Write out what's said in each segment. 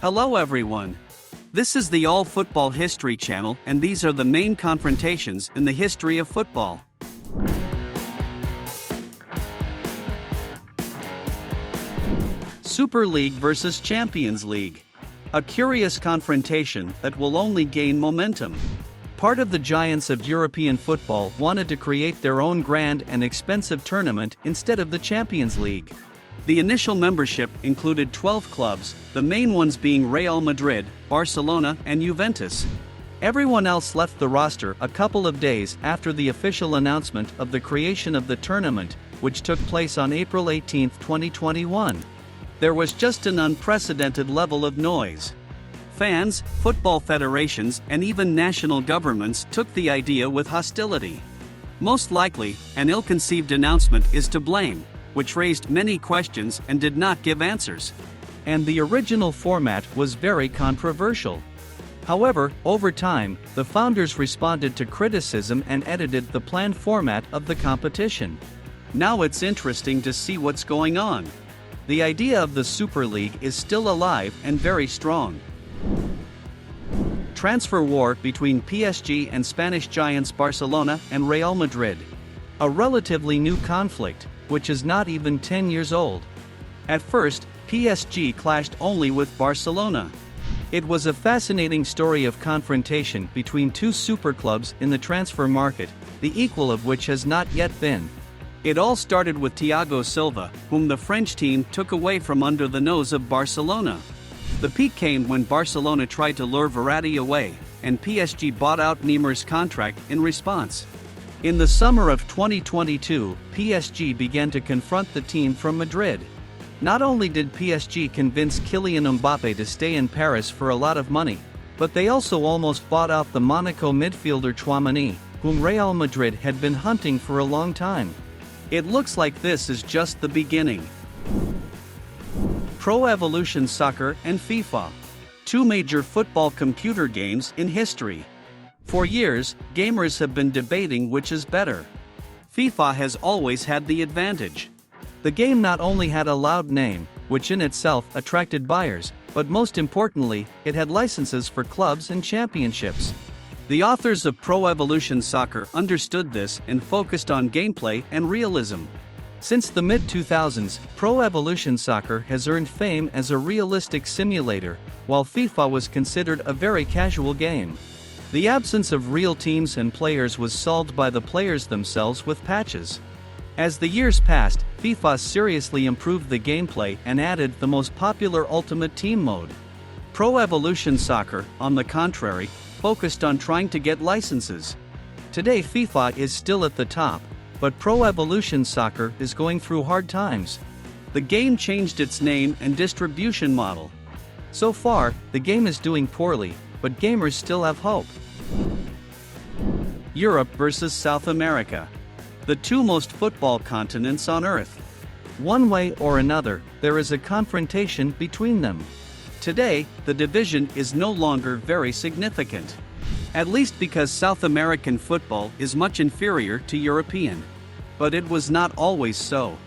Hello everyone. This is the All Football History channel and these are the main confrontations in the history of football. Super League versus Champions League. A curious confrontation that will only gain momentum. Part of the giants of European football wanted to create their own grand and expensive tournament instead of the Champions League. The initial membership included 12 clubs, the main ones being Real Madrid, Barcelona, and Juventus. Everyone else left the roster a couple of days after the official announcement of the creation of the tournament, which took place on April 18, 2021. There was just an unprecedented level of noise. Fans, football federations, and even national governments took the idea with hostility. Most likely, an ill-conceived announcement is to blame, which raised many questions and did not give answers. And the original format was very controversial. However, over time, the founders responded to criticism and edited the planned format of the competition. Now it's interesting to see what's going on. The idea of the Super League is still alive and very strong. Transfer war between PSG and Spanish giants Barcelona and Real Madrid. A relatively new conflict, which is not even 10 years old. At first, PSG clashed only with Barcelona. It was a fascinating story of confrontation between two super clubs in the transfer market, the equal of which has not yet been. It all started with Thiago Silva, whom the French team took away from under the nose of Barcelona. The peak came when Barcelona tried to lure Verratti away, and PSG bought out Neymar's contract in response. In the summer of 2022, PSG began to confront the team from Madrid. Not only did PSG convince Kylian Mbappé to stay in Paris for a lot of money, but they also almost bought out the Monaco midfielder Tchouaméni, whom Real Madrid had been hunting for a long time. It looks like this is just the beginning. Pro Evolution Soccer and FIFA. Two major football computer games in history. For years, gamers have been debating which is better. FIFA has always had the advantage. The game not only had a loud name, which in itself attracted buyers, but most importantly, it had licenses for clubs and championships. The authors of Pro Evolution Soccer understood this and focused on gameplay and realism. Since the mid-2000s, Pro Evolution Soccer has earned fame as a realistic simulator, while FIFA was considered a very casual game. The absence of real teams and players was solved by the players themselves with patches. As the years passed, FIFA seriously improved the gameplay and added the most popular Ultimate Team mode. Pro Evolution Soccer, on the contrary, focused on trying to get licenses. Today FIFA is still at the top, but Pro Evolution Soccer is going through hard times. The game changed its name and distribution model. So far, the game is doing poorly, but gamers still have hope. Europe versus South America. The two most football continents on Earth. One way or another, there is a confrontation between them. Today, the division is no longer very significant. At least because South American football is much inferior to European. But it was not always so.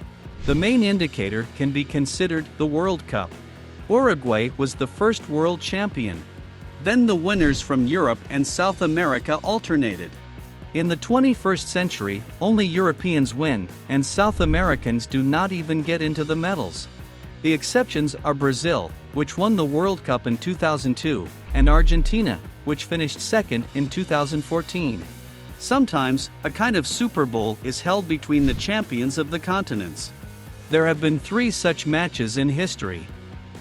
The main indicator can be considered the World Cup. Uruguay was the first world champion. Then the winners from Europe and South America alternated. In the 21st century, only Europeans win, and South Americans do not even get into the medals. The exceptions are Brazil, which won the World Cup in 2002, and Argentina, which finished second in 2014. Sometimes, a kind of Super Bowl is held between the champions of the continents. There have been 3 such matches in history.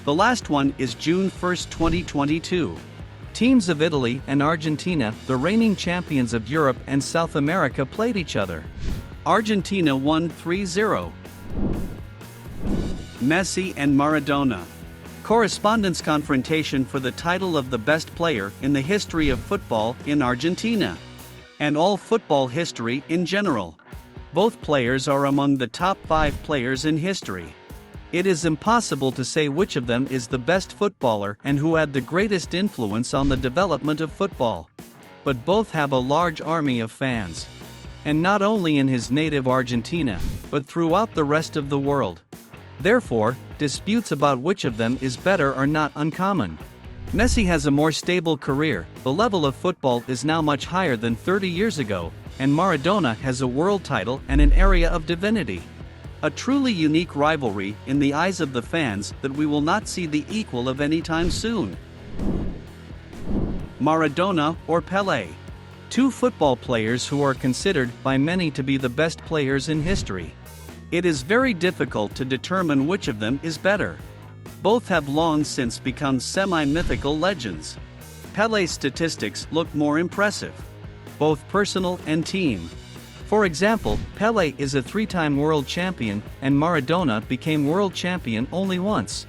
The last one is June 1, 2022. Teams of Italy and Argentina, the reigning champions of Europe and South America, played each other. Argentina won 3-0. Messi and Maradona. Correspondence confrontation for the title of the best player in the history of football in Argentina. And all football history in general. Both players are among the top 5 players in history. It is impossible to say which of them is the best footballer and who had the greatest influence on the development of football. But both have a large army of fans. And not only in his native Argentina, but throughout the rest of the world. Therefore, disputes about which of them is better are not uncommon. Messi has a more stable career, the level of football is now much higher than 30 years ago, and Maradona has a world title and an area of divinity. A truly unique rivalry in the eyes of the fans that we will not see the equal of anytime soon. Maradona or Pele? Two football players who are considered by many to be the best players in history. It is very difficult to determine which of them is better. Both have long since become semi-mythical legends. Pele's statistics look more impressive, both personal and team. For example, Pele is a three-time world champion, and Maradona became world champion only once.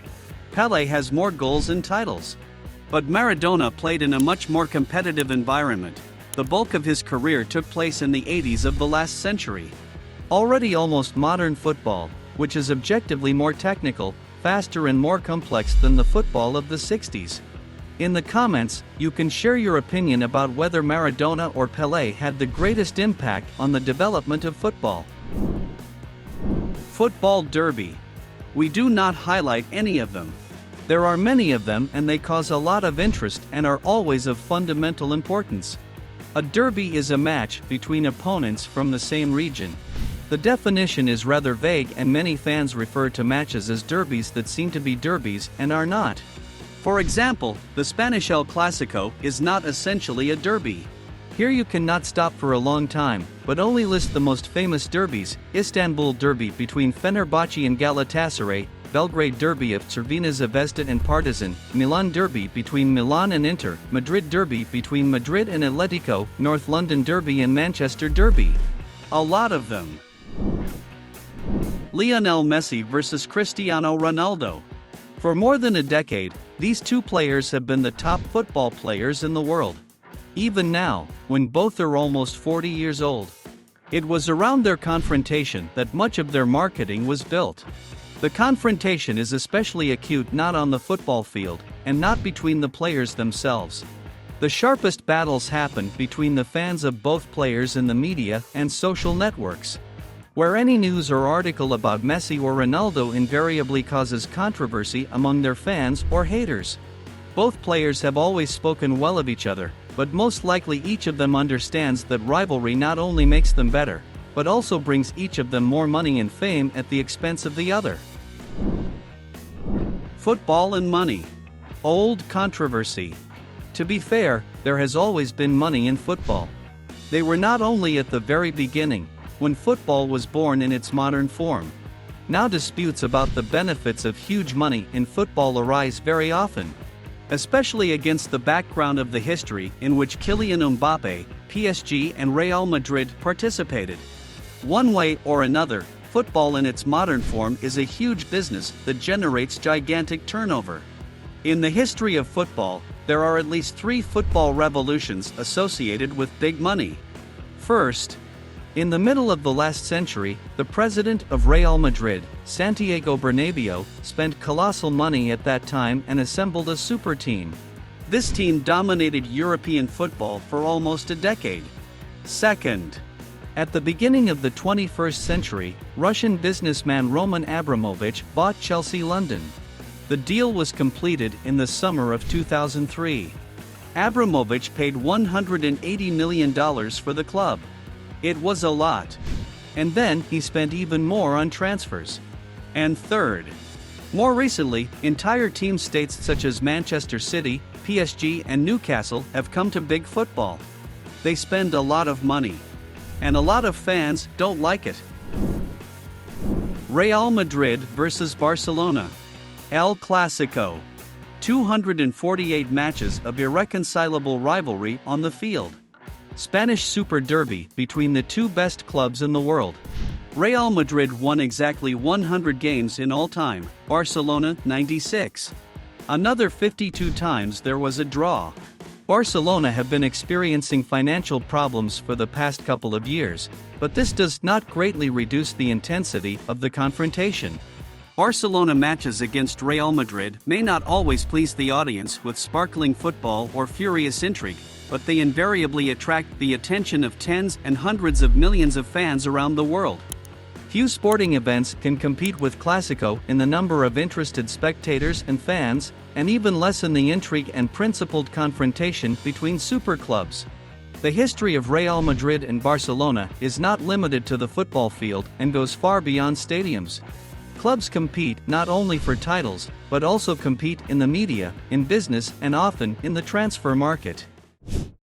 Pele has more goals and titles. But Maradona played in a much more competitive environment. The bulk of his career took place in the 80s of the last century. Already almost modern football, which is objectively more technical, faster and more complex than the football of the 60s. In the comments, you can share your opinion about whether Maradona or Pele had the greatest impact on the development of football. Football derby. We do not highlight any of them. There are many of them and they cause a lot of interest and are always of fundamental importance. A derby is a match between opponents from the same region. The definition is rather vague and many fans refer to matches as derbies that seem to be derbies and are not. For example, the Spanish El Clasico is not essentially a derby. Here you cannot stop for a long time, but only list the most famous derbies: Istanbul derby between Fenerbahce and Galatasaray, Belgrade derby of Crvena Zvezda and Partizan, Milan derby between Milan and Inter, Madrid derby between Madrid and Atletico, North London derby and Manchester derby. A lot of them. Lionel Messi versus Cristiano Ronaldo. For more than a decade, these two players have been the top football players in the world. Even now, when both are almost 40 years old. It was around their confrontation that much of their marketing was built. The confrontation is especially acute not on the football field, and not between the players themselves. The sharpest battles happen between the fans of both players in the media and social networks, where any news or article about Messi or Ronaldo invariably causes controversy among their fans or haters. Both players have always spoken well of each other, but most likely each of them understands that rivalry not only makes them better, but also brings each of them more money and fame at the expense of the other. Football and money. Old controversy. To be fair, there has always been money in football. They were not only at the very beginning, when football was born in its modern form. Now disputes about the benefits of huge money in football arise very often, especially against the background of the history in which Kylian Mbappe, PSG and Real Madrid participated. One way or another, football in its modern form is a huge business that generates gigantic turnover. In the history of football, there are at least 3 football revolutions associated with big money. First, in the middle of the last century, the president of Real Madrid, Santiago Bernabéu, spent colossal money at that time and assembled a super team. This team dominated European football for almost a decade. Second, at the beginning of the 21st century, Russian businessman Roman Abramovich bought Chelsea London. The deal was completed in the summer of 2003. Abramovich paid $180 million for the club. It was a lot. And then he spent even more on transfers. And third, more recently, entire team states such as Manchester City, PSG and Newcastle have come to big football. They spend a lot of money. And a lot of fans don't like it. Real Madrid versus Barcelona. El Clasico. 248 matches of irreconcilable rivalry on the field. Spanish Super Derby between the two best clubs in the world. Real Madrid won exactly 100 games in all time, Barcelona 96. Another 52 times there was a draw. Barcelona have been experiencing financial problems for the past couple of years, but this does not greatly reduce the intensity of the confrontation. Barcelona matches against Real Madrid may not always please the audience with sparkling football or furious intrigue, but they invariably attract the attention of tens and hundreds of millions of fans around the world. Few sporting events can compete with Clásico in the number of interested spectators and fans, and even lessen the intrigue and principled confrontation between super clubs. The history of Real Madrid and Barcelona is not limited to the football field and goes far beyond stadiums. Clubs compete not only for titles, but also compete in the media, in business, and often in the transfer market.